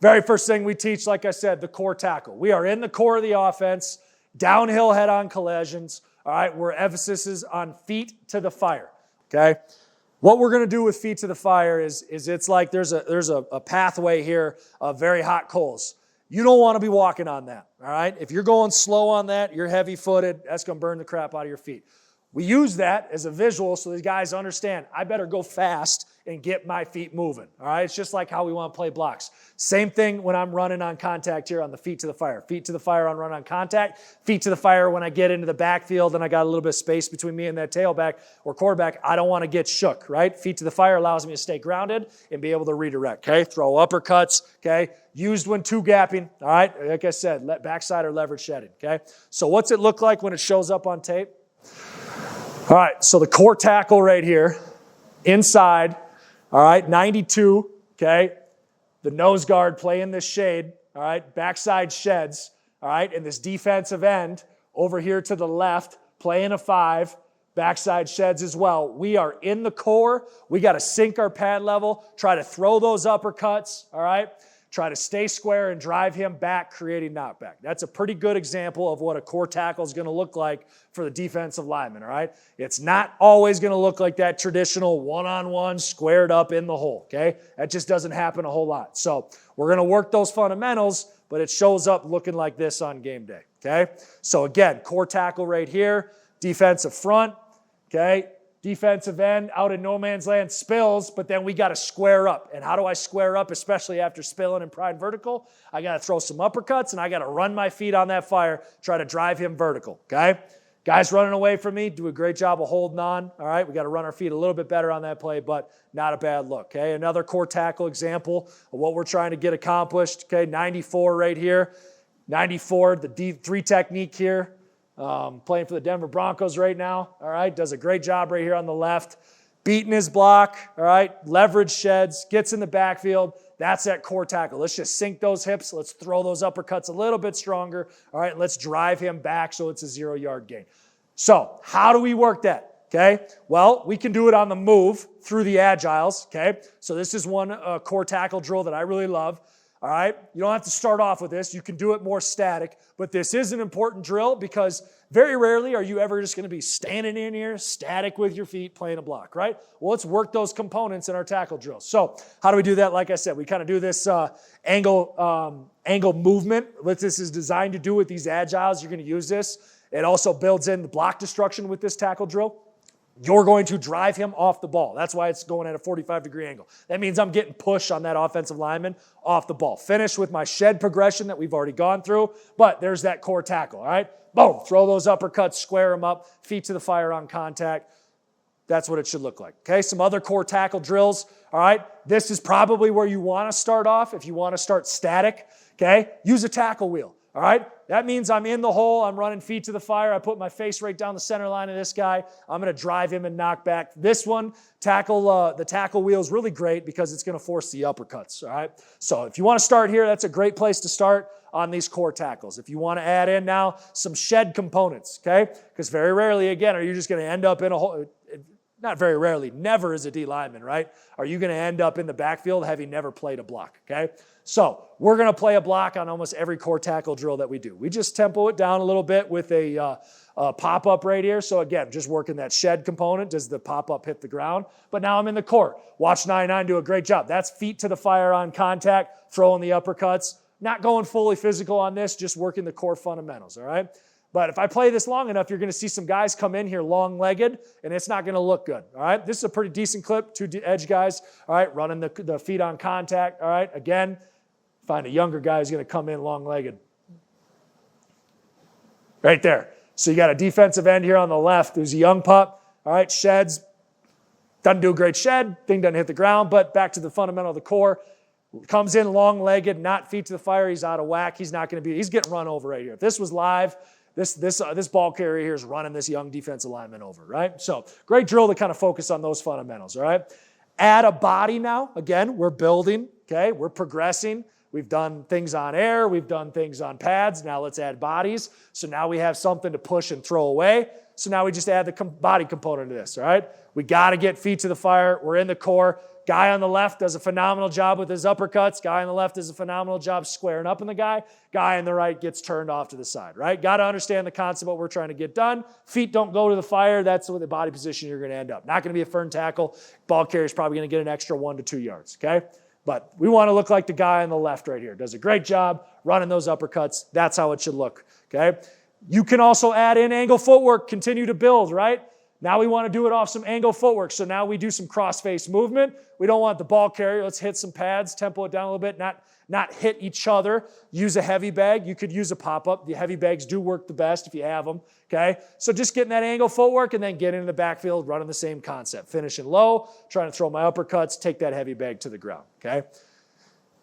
Very first thing we teach, like I said, the core tackle. We are in the core of the offense, downhill head-on collisions, all right, where emphasis is on feet to the fire, okay? What we're going to do with feet to the fire is it's like there's a pathway here of very hot coals. You don't want to be walking on that, all right? If you're going slow on that, you're heavy-footed, that's going to burn the crap out of your feet. We use that as a visual so these guys understand, I better go fast and get my feet moving, all right? It's just like how we want to play blocks. Same thing when I'm running on contact here on the feet to the fire. Feet to the fire on run on contact. Feet to the fire when I get into the backfield and I got a little bit of space between me and that tailback or quarterback. I don't want to get shook, right? Feet to the fire allows me to stay grounded and be able to redirect, okay? Throw uppercuts, okay? Used when two gapping, all right? Like I said, backside or leverage shedding, okay? So what's it look like when it shows up on tape? All right, so the core tackle right here, inside, all right, 92, okay? The nose guard playing this shade, all right? Backside sheds, all right? And this defensive end over here to the left, playing a 5, backside sheds as well. We are in the core. We got to sink our pad level, try to throw those uppercuts, all right? Try to stay square and drive him back, creating knockback. That's a pretty good example of what a core tackle is going to look like for the defensive lineman, all right? It's not always going to look like that traditional one-on-one squared up in the hole, okay? That just doesn't happen a whole lot. So we're going to work those fundamentals, but it shows up looking like this on game day, okay? So again, core tackle right here, defensive front, okay? Defensive end out in no man's land spills, but then we got to square up. And how do I square up, especially after spilling and prying vertical? I got to throw some uppercuts, and I got to run my feet on that fire, try to drive him vertical, okay? Guys running away from me, do a great job of holding on, all right? We got to run our feet a little bit better on that play, but not a bad look, okay? Another core tackle example of what we're trying to get accomplished, okay? 94 right here. 94, the D3 technique here. Playing for the Denver Broncos right now, all right? Does a great job right here on the left. Beating his block, all right? Leverage sheds, gets in the backfield. That's that core tackle. Let's just sink those hips. Let's throw those uppercuts a little bit stronger, all right? Let's drive him back so it's a 0-yard gain. So how do we work that, okay? Well, we can do it on the move through the agiles, okay? So this is one core tackle drill that I really love. All right, you don't have to start off with this. You can do it more static, but this is an important drill because very rarely are you ever just going to be standing in here static with your feet playing a block, right? Well, let's work those components in our tackle drills. So how do we do that? Like I said, we kind of do this angle movement. What this is designed to do with these agiles, you're going to use this. It also builds in the block destruction with this tackle drill. You're going to drive him off the ball. That's why it's going at a 45-degree angle. That means I'm getting push on that offensive lineman off the ball. Finish with my shed progression that we've already gone through, but there's that core tackle, all right? Boom, throw those uppercuts, square them up, feet to the fire on contact. That's what it should look like, okay? Some other core tackle drills, all right? This is probably where you want to start off if you want to start static, okay? Use a tackle wheel, all right? That means I'm in the hole. I'm running feet to the fire. I put my face right down the center line of this guy. I'm going to drive him and knock back. This one, the tackle wheel is really great because it's going to force the uppercuts, all right? So if you want to start here, that's a great place to start on these core tackles. If you want to add in now some shed components, okay? Because very rarely, again, are you just going to end up in a hole. Not very rarely, never as a D lineman, right? Are you going to end up in the backfield having never played a block, okay? So we're going to play a block on almost every core tackle drill that we do. We just tempo it down a little bit with a pop-up right here. So again, just working that shed component. Does the pop-up hit the ground? But now I'm in the core. Watch 99 do a great job. That's feet to the fire on contact, throwing the uppercuts. Not going fully physical on this, just working the core fundamentals, all right? But if I play this long enough, you're going to see some guys come in here long-legged, and it's not going to look good, all right? This is a pretty decent clip, 2 edge guys, all right, running the feet on contact, all right? Again, find a younger guy who's going to come in long-legged. Right there. So you got a defensive end here on the left who's a young pup, all right, sheds. Doesn't do a great shed, thing doesn't hit the ground, but back to the fundamental of the core. Comes in long-legged, not feet to the fire, he's out of whack, he's getting run over right here. If this was live, this ball carrier here is running this young defensive lineman over, right? So great drill to kind of focus on those fundamentals, all right? Add a body now. Again, we're building, okay? We're progressing. We've done things on air. We've done things on pads. Now let's add bodies. So now we have something to push and throw away. So now we just add the body component to this, all right? We got to get feet to the fire. We're in the core. Guy on the left does a phenomenal job with his uppercuts. Guy on the left does a phenomenal job squaring up in the guy. Guy on the right gets turned off to the side, right? Got to understand the concept of what we're trying to get done. Feet don't go to the fire. That's the body position you're going to end up. Not going to be a fern tackle. Ball carrier's probably going to get an extra 1 to 2 yards, okay? But we want to look like the guy on the left right here. Does a great job running those uppercuts. That's how it should look, okay? You can also add in angle footwork, continue to build, right? Now we want to do it off some angle footwork. So now we do some cross-face movement. We don't want the ball carrier. Let's hit some pads, tempo it down a little bit, not hit each other. Use a heavy bag. You could use a pop-up. The heavy bags do work the best if you have them, okay? So just getting that angle footwork and then getting in the backfield, running the same concept. Finishing low, trying to throw my uppercuts, take that heavy bag to the ground, okay?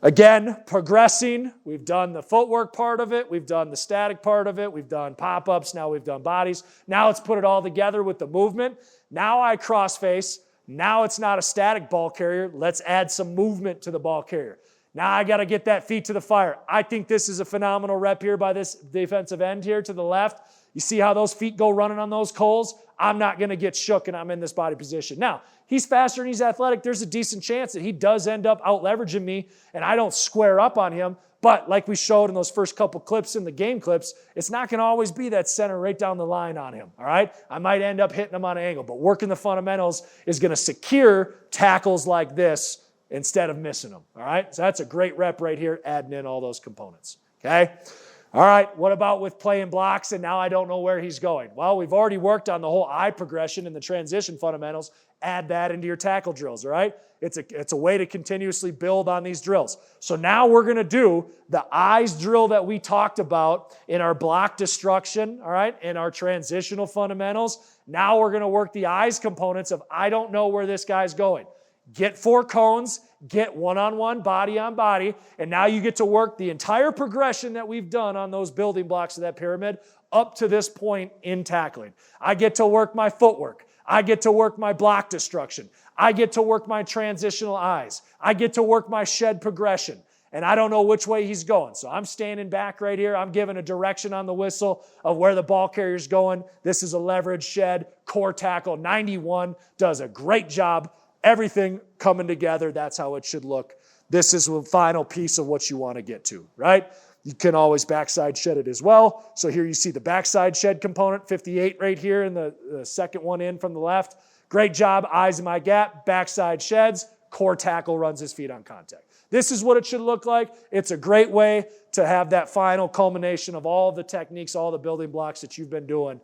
Again, progressing. We've done the footwork part of it. We've done the static part of it. We've done pop-ups. Now we've done bodies. Now let's put it all together with the movement. Now I cross-face. Now it's not a static ball carrier. Let's add some movement to the ball carrier. Now I got to get that feet to the fire. I think this is a phenomenal rep here by this defensive end here to the left. You see how those feet go running on those coals? I'm not going to get shook and I'm in this body position. Now, he's faster and he's athletic. There's a decent chance that he does end up out-leveraging me and I don't square up on him. But like we showed in those first couple clips in the game clips, it's not going to always be that center right down the line on him, all right? I might end up hitting him on an angle, but working the fundamentals is going to secure tackles like this instead of missing them, all right? So that's a great rep right here, adding in all those components, okay? All right, what about with playing blocks and now I don't know where he's going? Well, we've already worked on the whole eye progression and the transition fundamentals. Add that into your tackle drills, all right? It's a way to continuously build on these drills. So now we're going to do the eyes drill that we talked about in our block destruction, all right, in our transitional fundamentals. Now we're going to work the eyes components of I don't know where this guy's going. Get 4 cones, get one-on-one, body on body, and now you get to work the entire progression that we've done on those building blocks of that pyramid up to this point in tackling. I get to work my footwork. I get to work my block destruction. I get to work my transitional eyes. I get to work my shed progression. And I don't know which way he's going. So I'm standing back right here. I'm giving a direction on the whistle of where the ball carrier's going. This is a leverage shed, core tackle. 91 does a great job. Everything coming together. That's how it should look. This is the final piece of what you want to get to, right? You can always backside shed it as well. So here you see the backside shed component, 58 right here, and the second one in from the left. Great job, eyes in my gap, backside sheds, core tackle runs his feet on contact. This is what it should look like. It's a great way to have that final culmination of all the techniques, all the building blocks that you've been doing